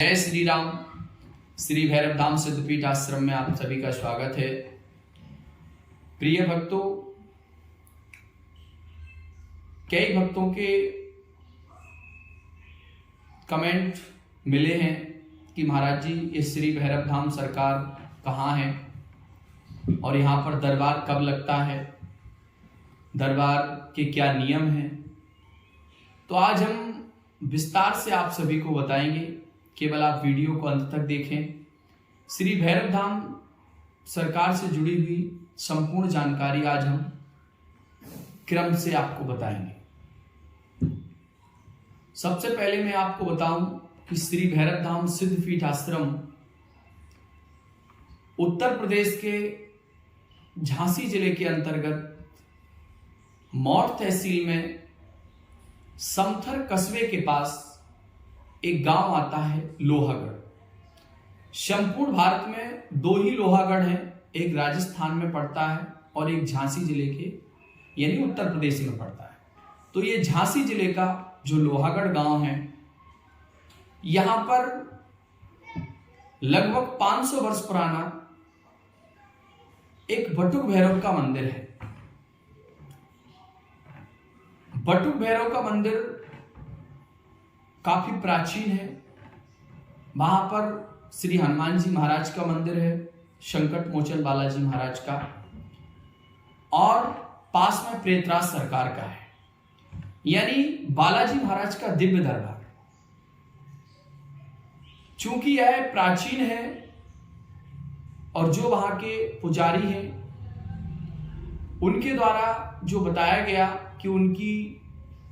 जय श्री राम। श्री भैरव धाम सिद्धपीठ आश्रम में आप सभी का स्वागत है। प्रिय भक्तों, कई भक्तों के कमेंट मिले हैं कि महाराज जी, ये श्री भैरव धाम सरकार कहाँ है और यहाँ पर दरबार कब लगता है, दरबार के क्या नियम हैं। तो आज हम विस्तार से आप सभी को बताएंगे, केवल आप वीडियो को अंत तक देखें। श्री भैरव धाम सरकार से जुड़ी हुई संपूर्ण जानकारी आज हम क्रम से आपको बताएंगे। सबसे पहले मैं आपको बताऊं कि श्री भैरव धाम सिद्धपीठ आश्रम उत्तर प्रदेश के झांसी जिले के अंतर्गत मौड़ तहसील में समथर कस्बे के पास एक गांव आता है लोहागढ़। संपूर्ण भारत में दो ही लोहागढ़ हैं, एक राजस्थान में पड़ता है और एक झांसी जिले के यानी उत्तर प्रदेश में पड़ता है। तो ये झांसी जिले का जो लोहागढ़ गांव है, यहां पर लगभग 500 वर्ष पुराना एक बटुक भैरव का मंदिर है। बटुक भैरव का मंदिर काफी प्राचीन है। वहां पर श्री हनुमान जी महाराज का मंदिर है, संकट मोचन बालाजी महाराज का, और पास में प्रेतराज सरकार का है, यानी बालाजी महाराज का दिव्य दरबार। चूंकि यह प्राचीन है और जो वहां के पुजारी हैं उनके द्वारा जो बताया गया कि उनकी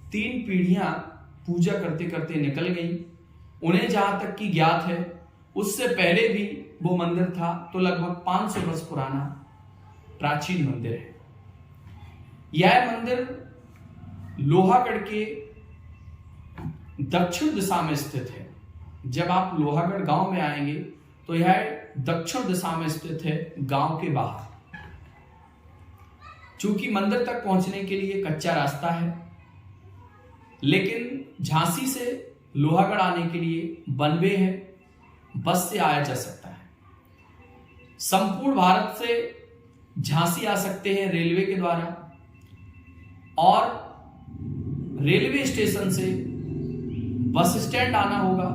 3 पीढ़ियां पूजा करते करते निकल गई, उन्हें जहां तक की ज्ञात है उससे पहले भी वो मंदिर था, तो लगभग 500 वर्ष पुराना प्राचीन मंदिर है। यह मंदिर लोहागढ़ के दक्षिण दिशा में स्थित है। जब आप लोहागढ़ गांव में आएंगे तो यह दक्षिण दिशा में स्थित है, गांव के बाहर। चूंकि मंदिर तक पहुंचने के लिए कच्चा रास्ता है, लेकिन झांसी से लोहागढ़ आने के लिए वन वे है, बस से आया जा सकता है। संपूर्ण भारत से झांसी आ सकते हैं रेलवे के द्वारा, और रेलवे स्टेशन से बस स्टैंड आना होगा,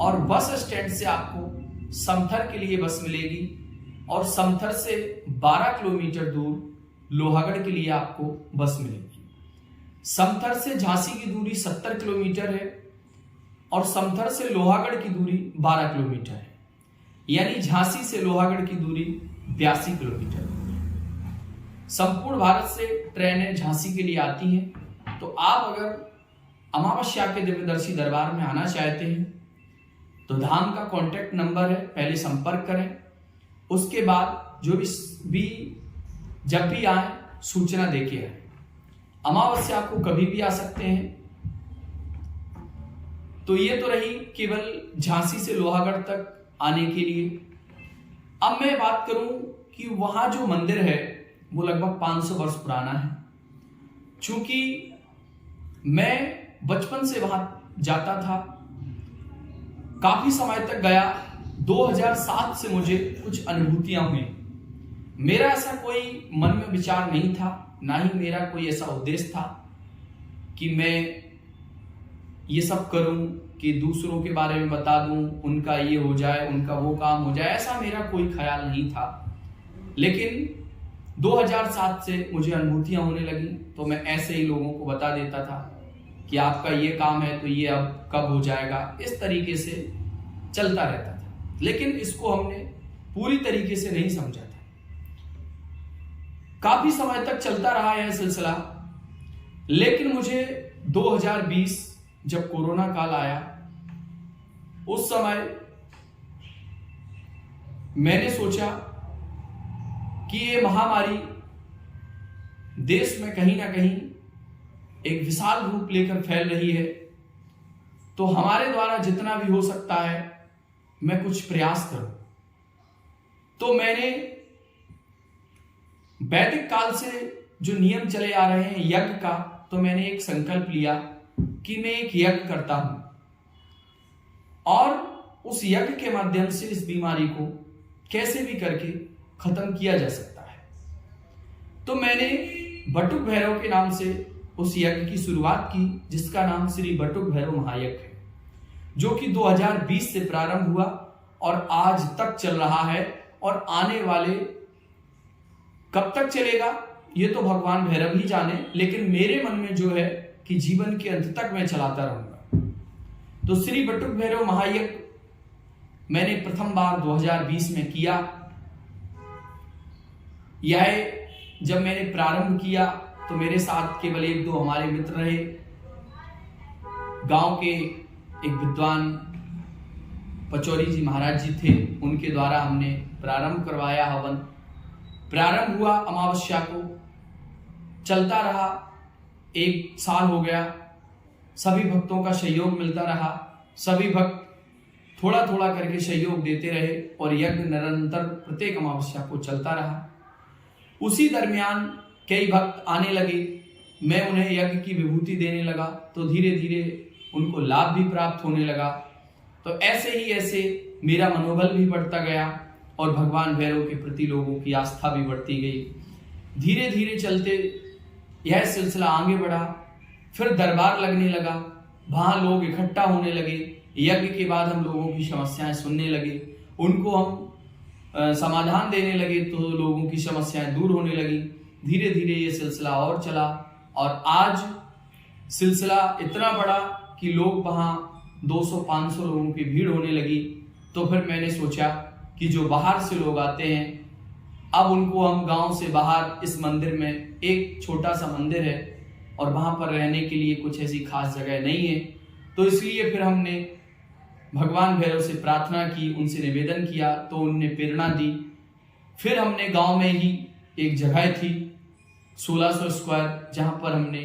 और बस स्टैंड से आपको समथर के लिए बस मिलेगी, और समथर से 12 किलोमीटर दूर लोहागढ़ के लिए आपको बस मिलेगी। समथर से झांसी की दूरी 70 किलोमीटर है और समथर से लोहागढ़ की दूरी 12 किलोमीटर है, यानी झांसी से लोहागढ़ की दूरी 82 किलोमीटर है। संपूर्ण भारत से ट्रेनें झांसी के लिए आती हैं। तो आप अगर अमावस्या के दिव्यदर्शी दरबार में आना चाहते हैं तो धाम का कॉन्टेक्ट नंबर है, पहले संपर्क करें। उसके बाद जो भी जब भी आए सूचना देके आए। अमावस्या को कभी भी आ सकते हैं। तो ये तो रही केवल झांसी से लोहागढ़ तक आने के लिए। अब मैं बात करूं कि वहां जो मंदिर है वो लगभग 500 वर्ष पुराना है। चूंकि मैं बचपन से वहां जाता था, काफी समय तक गया, 2007 से मुझे कुछ अनुभूतियां हुई। मेरा ऐसा कोई मन में विचार नहीं था, ना ही मेरा कोई ऐसा उद्देश्य था कि मैं ये सब करूं कि दूसरों के बारे में बता दूं, उनका ये हो जाए, उनका वो काम हो जाए, ऐसा मेरा कोई ख्याल नहीं था। लेकिन 2007 से मुझे अनुभूतियां होने लगी, तो मैं ऐसे ही लोगों को बता देता था कि आपका ये काम है तो ये अब कब हो जाएगा। इस तरीके से चलता रहता था, लेकिन इसको हमने पूरी तरीके से नहीं समझा था। काफी समय तक चलता रहा यह सिलसिला, लेकिन मुझे 2020 जब कोरोना काल आया, उस समय मैंने सोचा कि ये महामारी देश में कहीं ना कहीं एक विशाल रूप लेकर फैल रही है, तो हमारे द्वारा जितना भी हो सकता है मैं कुछ प्रयास करूं। तो मैंने वैदिक काल से जो नियम चले आ रहे हैं यज्ञ का, तो मैंने एक संकल्प लिया कि मैं एक यज्ञ करता हूं और उस यज्ञ के माध्यम से इस बीमारी को कैसे भी करके खत्म किया जा सकता है। तो मैंने बटुक भैरव के नाम से उस यज्ञ की शुरुआत की, जिसका नाम श्री बटुक भैरव महायज्ञ है, जो कि 2020 से प्रारंभ हुआ और आज तक चल रहा है। और आने वाले कब तक चलेगा ये तो भगवान भैरव ही जाने, लेकिन मेरे मन में जो है कि जीवन के अंत तक मैं चलाता रहूंगा। तो श्री बटुक भैरव महायज्ञ मैंने प्रथम बार 2020 में किया। यह जब मैंने प्रारंभ किया तो मेरे साथ केवल 1-2 हमारे मित्र रहे। गांव के एक विद्वान पचौरी जी महाराज जी थे, उनके द्वारा हमने प्रारंभ करवाया हवन। प्रारंभ हुआ अमावस्या को, चलता रहा, 1 साल हो गया। सभी भक्तों का सहयोग मिलता रहा, सभी भक्त थोड़ा थोड़ा करके सहयोग देते रहे और यज्ञ निरंतर प्रत्येक अमावस्या को चलता रहा। उसी दरमियान कई भक्त आने लगे, मैं उन्हें यज्ञ की विभूति देने लगा, तो धीरे धीरे उनको लाभ भी प्राप्त होने लगा। तो ऐसे मेरा मनोबल भी बढ़ता गया और भगवान भैरव के प्रति लोगों की आस्था भी बढ़ती गई। धीरे धीरे चलते यह सिलसिला आगे बढ़ा। फिर दरबार लगने लगा, वहां लोग इकट्ठा होने लगे। यज्ञ के बाद हम लोगों की समस्याएं सुनने लगे, उनको हम समाधान देने लगे, तो लोगों की समस्याएं दूर होने लगी। धीरे धीरे ये सिलसिला और चला और आज सिलसिला इतना बड़ा कि लोग वहां 200-500 लोगों की भीड़ होने लगी। तो फिर मैंने सोचा कि जो बाहर से लोग आते हैं, अब उनको हम गांव से बाहर इस मंदिर में, एक छोटा सा मंदिर है और वहां पर रहने के लिए कुछ ऐसी खास जगह नहीं है, तो इसलिए फिर हमने भगवान भैरव से प्रार्थना की, उनसे निवेदन किया, तो उनने प्रेरणा दी। फिर हमने गांव में ही एक जगह थी 1600 स्क्वायर, जहां पर हमने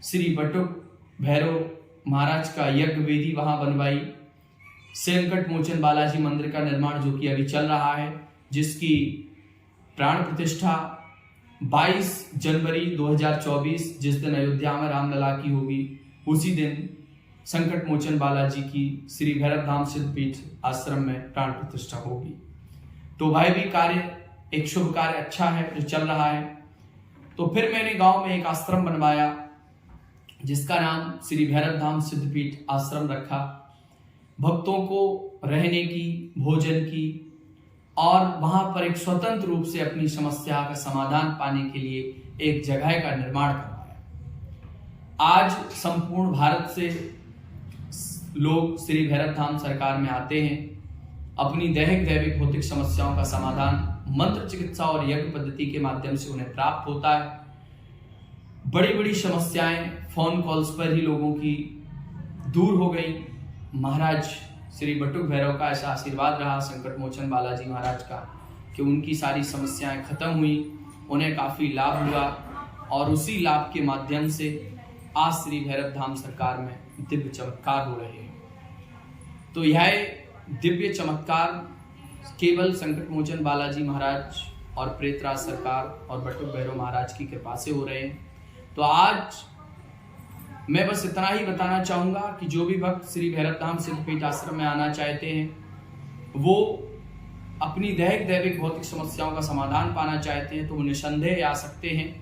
श्री बटुक भैरव महाराज का यज्ञ वेदी वहां बनवाई। संकट मोचन बालाजी मंदिर का निर्माण जो कि अभी चल रहा है, जिसकी प्राण प्रतिष्ठा 22 जनवरी 2024, जिस दिन अयोध्या में रामलला की होगी, उसी दिन संकट मोचन बालाजी की श्री भैरव धाम सिद्धपीठ आश्रम में प्राण प्रतिष्ठा होगी। तो भाई भी कार्य, एक शुभ कार्य अच्छा है जो चल रहा है। तो फिर मैंने गांव में एक आश्रम बनवाया, जिसका नाम श्री भैरव धाम सिद्धपीठ आश्रम रखा। भक्तों को रहने की, भोजन की और वहां पर एक स्वतंत्र रूप से अपनी समस्या का समाधान पाने के लिए एक जगह का निर्माण करवाया। आज संपूर्ण भारत से लोग श्री भैरव धाम सरकार में आते हैं, अपनी दैहिक भौतिक समस्याओं का समाधान मंत्र चिकित्सा और यज्ञ पद्धति के माध्यम से उन्हें प्राप्त होता है। बड़ी बड़ी समस्याएं फोन कॉल्स पर ही लोगों की दूर हो गई। महाराज श्री बटुक भैरव का ऐसा आशीर्वाद रहा, संकट मोचन बालाजी महाराज का, कि उनकी सारी समस्याएं खत्म हुई, उन्हें काफी लाभ हुआ और उसी लाभ के माध्यम से आज श्री भैरव धाम सरकार में दिव्य चमत्कार हो रहे हैं। तो यह दिव्य चमत्कार केवल संकट मोचन बालाजी महाराज और प्रेतराज सरकार और बटुक भैरव महाराज की कृपा से हो रहे हैं। तो आज मैं बस इतना ही बताना चाहूंगा कि जो भी भक्त श्री भैरव धाम सिद्धपीठ आश्रम में आना चाहते हैं, वो अपनी दैहिक भौतिक समस्याओं का समाधान पाना चाहते हैं, तो वो निसंदेह आ सकते हैं।